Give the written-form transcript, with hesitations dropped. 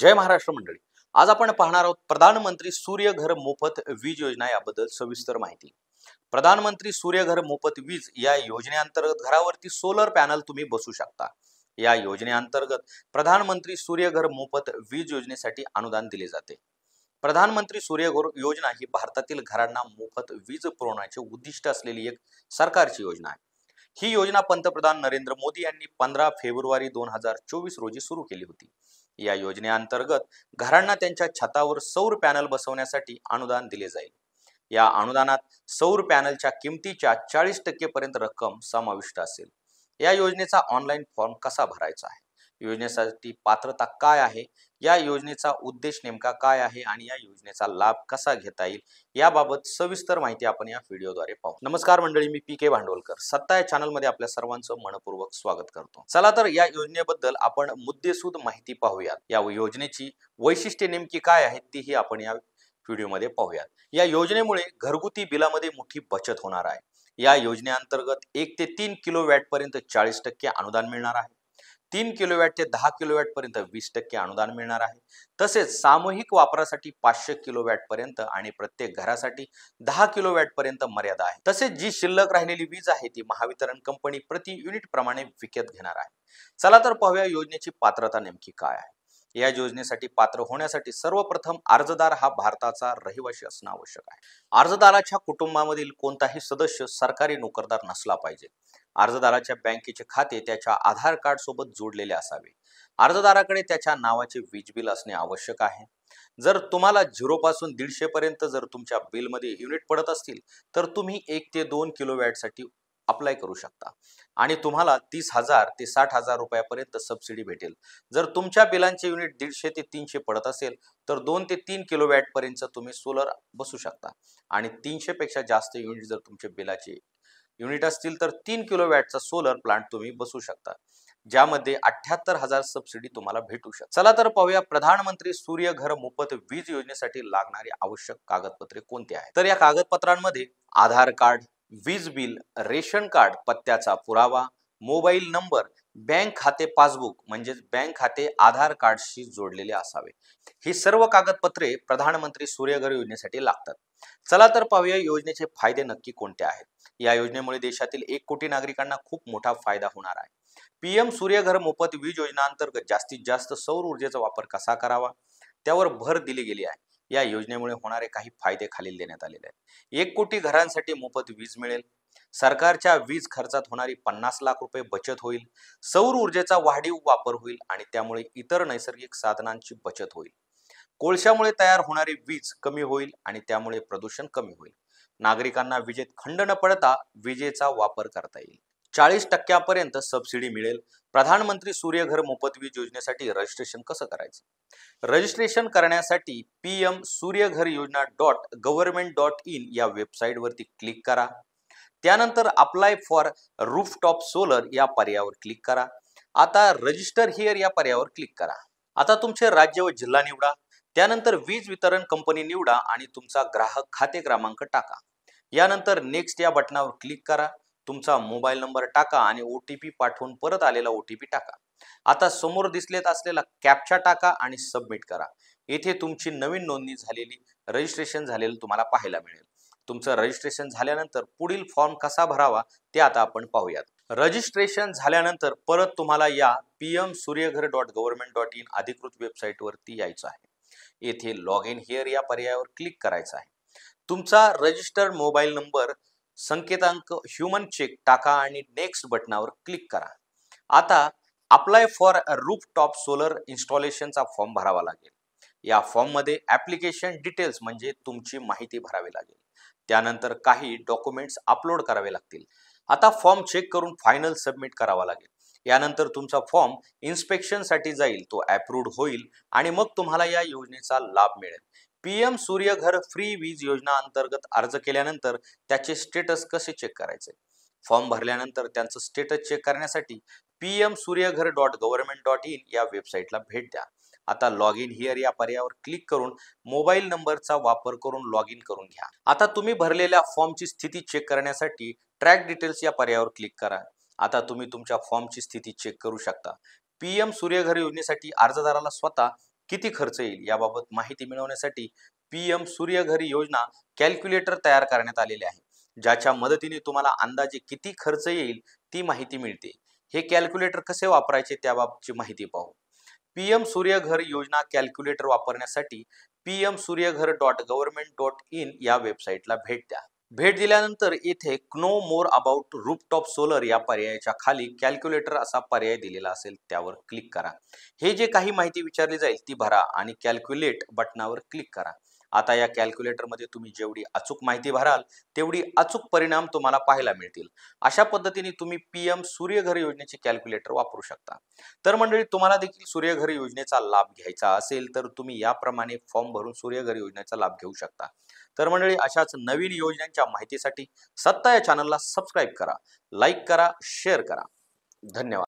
जय महाराष्ट्र मंडळी. आज आपण पाहणार आहोत प्रधानमंत्री सूर्यघर मोफत वीज योजना याबद्दल सविस्तर माहिती. प्रधानमंत्री सूर्यघर मोफत वीज या योजनेअंतर्गत घरावरती सोलर पॅनल तुम्ही बसवू शकता. या योजनेअंतर्गत प्रधानमंत्री सूर्यघर मोफत वीज योजनेसाठी अनुदान दिले जाते. प्रधानमंत्री सूर्यघर योजना ही भारतातील घरांना मोफत वीज पुरवण्याचे उद्दिष्ट असलेली एक सरकारची योजना आहे. ही योजना पंतप्रधान नरेंद्र मोदी यांनी 15 फेब्रुवारी 2024 रोजी सुरू केली होती. या योजनेअंतर्गत घरांना त्यांच्या छतावर सौर पॅनल बसवण्यासाठी अनुदान दिले जाईल. या अनुदानात सौर पॅनलच्या किमतीच्या 40% पर्यंत रक्कम समाविष्ट असेल. या योजनेचा ऑनलाईन फॉर्म कसा भरायचा आहे, योजनेसाठी पात्रता काय आहे, या योजनेचा उद्देश नेमका काय आहे आणि या योजनेचा लाभ कसा घेता येईल याबाबत सविस्तर माहिती आपण या व्हिडिओद्वारे पाहू. नमस्कार मंडळी, मी पी के भांडवलकर सत्ता या चॅनल मध्ये आपल्या सर्वांचं मनपूर्वक स्वागत करतो. चला तर या योजनेबद्दल आपण मुद्देसूद माहिती पाहूयात. या योजनेची वैशिष्ट्ये नेमकी काय आहेत तीही आपण या व्हिडिओमध्ये पाहूयात. या योजनेमुळे घरगुती बिलामध्ये मोठी बचत होणार आहे. या योजनेअंतर्गत 1 ते 3 किलोवॅट पर्यंत 40% अनुदान मिळणार आहे. 3 किलोवॅट ते 10 किलोवॅट पर्यंत 20% अनुदान मिळणार आहे. तसेच सामूहिक वापरासाठी 500 किलोवॅट पर्यंत आणि प्रत्येक घरासाठी 10 किलोवॅट पर्यंत मर्यादा आहे. तसेच जी शिल्लक राहिलेली वीज आहे ती महावितरण कंपनी प्रति युनिट प्रमाणे विकत घेणार आहे. चला तर पाहूया योजनेची पात्रता नेमकी काय आहे. या योजनेसाठी पात्र होण्यासाठी सर्वप्रथम अर्जदार हा भारताचा रहिवासी असणं आवश्यक आहे. अर्जदाराच्या कुटुंबामधील कोणताही सदस्य सरकारी नोकरदार नसला पाहिजे. अर्जदाराच्या बँकेचे खाते त्याच्या आधार कार्ड सोबत जोडलेले असावे. अर्जदाराकडे त्याच्या नावाचे वीज बिल असणे आवश्यक आहे. जर तुम्हाला 0 पासून 150 पर्यंत जर तुमच्या बिलमध्ये युनिट पडत असतील तर तुम्ही 1 ते 2 किलोवॅट साठी अप्लाय करू शकता आणि तुम्हाला 30,000 ते 60,000 रुपयापर्यंत सबसिडी भेटेल. जर तुमच्या बिलांचे युनिट 150 ते 300 पडत असेल तर 2 ते 3 किलोवॅट पर्यंत तुम्ही सोलर बसू शकता आणि 300 पेक्षा जास्त युनिट जर तुमचे बिलाचे युनिट असतील तर 3 किलोवॅटचा सोलर प्लांट तुम्ही बसू शकता, ज्यामध्ये 78,000 सबसिडी तुम्हाला भेटू शकते. चला तर पाहूया प्रधानमंत्री सूर्यघर मोफत वीज योजनेसाठी लागणारी आवश्यक कागदपत्रे कोणती आहेत. तर या कागदपत्रांमध्ये आधार कार्ड, वीज बिल, रेशन कार्ड, पत्त्याचा पुरावा, मोबाईल नंबर, बँक खाते पासबुक म्हणजेच बँक खाते आधार कार्डशी जोडलेले असावे. ही सर्व कागदपत्रे प्रधानमंत्री सूर्यघर योजनेसाठी लागतात. चला तर पाहूया योजनेचे फायदे नक्की कोणते आहेत. या योजनेमुळे देशातील 1 कोटी नागरिकांना खूप मोठा फायदा होणार आहे. पीएम सूर्यघर मोफत वीज योजना अंतर्गत जास्तीत जास्त सौर ऊर्जेचा वापर कसा करावा त्यावर भर दिली गेली आहे. या योजनेमुळे होणारे काही फायदे खालील देण्यात आलेले आहेत. 1 कोटी घरांसाठी मोफत वीज मिळेल. सरकारच्या वीज खर्चात होणारी 50 लाख रुपये बचत होईल. सौर ऊर्जेचा वाढीव वापर होईल आणि त्यामुळे इतर नैसर्गिक साधनांची बचत होईल. कोळशामुळे तयार होणारी वीज कमी होईल आणि त्यामुळे प्रदूषण कमी होईल. नागरिकांना विजेत खंड न पडता विजेचा वापर करता येईल. 40% पर्यंत सबसिडी मिळेल. प्रधानमंत्री सूर्यघर मोफत वीज योजनेसाठी रजिस्ट्रेशन कसं करायचं. रजिस्ट्रेशन करण्यासाठी पीएम सूर्यघर योजना .government.in या वेबसाईट वरती क्लिक करा. त्यानंतर अप्लाय फॉर रूफटॉप सोलर या पर्यायावर क्लिक करा. आता रजिस्टर हिअर या पर्यायावर क्लिक करा. आता तुमचे राज्य व जिल्हा निवडा. त्यानंतर वीज वितरण कंपनी निवडा आणि तुमचा ग्राहक खाते क्रमांक टाका. यानंतर नेक्स्ट या बटनावर क्लिक करा. तुमचा मोबाईल नंबर टाका आणि OTP पाठवून परत आलेला OTP टाका. आता समोर दिसलेत असलेला कॅप्चा टाका आणि सबमिट करा. येथे तुमची नवीन नोंदणी झालेली रजिस्ट्रेशन झालेलं तुम्हाला पाहायला मिळेल. तुमचं रजिस्ट्रेशन झाल्यानंतर पुढील फॉर्म कसा भरावा ते आता आपण पाहूयात. रजिस्ट्रेशन झाल्यानंतर परत तुम्हाला या पीएम सूर्यघर .government.in अधिकृत वेबसाईट वरती यायचं आहे. येथे लॉग इन हिअर या पर्यायावर क्लिक करायचं आहे. तुमचा रजिस्टर्ड मोबाईल नंबर, संकेतांक, ह्युमन चेक टाका आणि नेक्स्ट बटनावर क्लिक करा. आता अप्लाय फॉर रूफटॉप सोलर इन्स्टॉलेशनचा फॉर्म भरावा लागेल. या फॉर्म मध्ये ऍप्लिकेशन डिटेल्स म्हणजे तुमची माहिती भरावी लागेल. त्यानंतर काही डॉक्युमेंट्स अपलोड करावे लागतील. आता फॉर्म चेक करून फायनल सबमिट करावा लागेल. यानंतर तुमचा फॉर्म इन्स्पेक्शन साठी जाईल, तो अप्रूव्ड होईल आणि मग तुम्हाला या योजनेचा लाभ मिळेल. पीएम सूर्यघर फ्री वीज योजना अंतर्गत अर्ज केल्यानंतर त्याचे स्टेटस कसे चेक करायचे. फॉर्म भरल्यानंतर त्यांचं स्टेटस चेक करण्यासाठी पीएम सूर्यघर .government.in या वेबसाईटला भेट द्या. आता लॉग इन हिअर या पर्यायावर क्लिक करून मोबाईल नंबरचा वापर करून लॉग इन करून घ्या. आता तुम्ही भरलेल्या फॉर्मची स्थिती चेक करण्यासाठी ट्रॅक डिटेल्स या पर्यायावर क्लिक करा. आता तुम्ही तुमच्या फॉर्मची स्थिती चेक करू शकता. पीएम सूर्यघर योजनेसाठी अर्जदाराला स्वतः किती खर्च येईल याबाबत माहिती मिळवण्यासाठी PM सूर्यघर योजना कॅल्क्युलेटर तयार करण्यात आलेले आहे, ज्याच्या मदतीने तुम्हाला अंदाजे किती खर्च येईल ती माहिती मिळते. हे कॅल्क्युलेटर कसे वापरायचे त्याबाबतची माहिती पाहू. PM सूर्यघर योजना कॅल्क्युलेटर वापरण्यासाठी pmsuryaghar.government.in या वेबसाईटला भेट द्या. भेट दिल्यानंतर येथे know more about rooftop solar या पर्यायाच्या खाली कॅल्क्युलेटर असा पर्याय दिलेला असेल त्यावर क्लिक करा. हे जे काही माहिती विचारली जाईल ती भरा आणि कॅल्क्युलेट बटनावर क्लिक करा. आता या कॅल्क्युलेटरमध्ये तुम्ही जेवढी अचूक माहिती भराल तेवढी अचूक परिणाम तुम्हाला पाहायला मिळतील. अशा पद्धतीने तुम्ही PM सूर्यघर योजनेचे कॅल्क्युलेटर वापरू शकता. तर मंडळी, तुम्हाला देखील सूर्यघर योजनेचा लाभ घ्यायचा असेल तर तुम्ही याप्रमाणे फॉर्म भरून सूर्यघर योजनेचा लाभ घेऊ शकता. तर मंडळी, अशाच नवीन योजनांच्या माहितीसाठी सत्ता या चॅनलला सबस्क्राईब करा, लाईक करा, शेअर करा. धन्यवाद.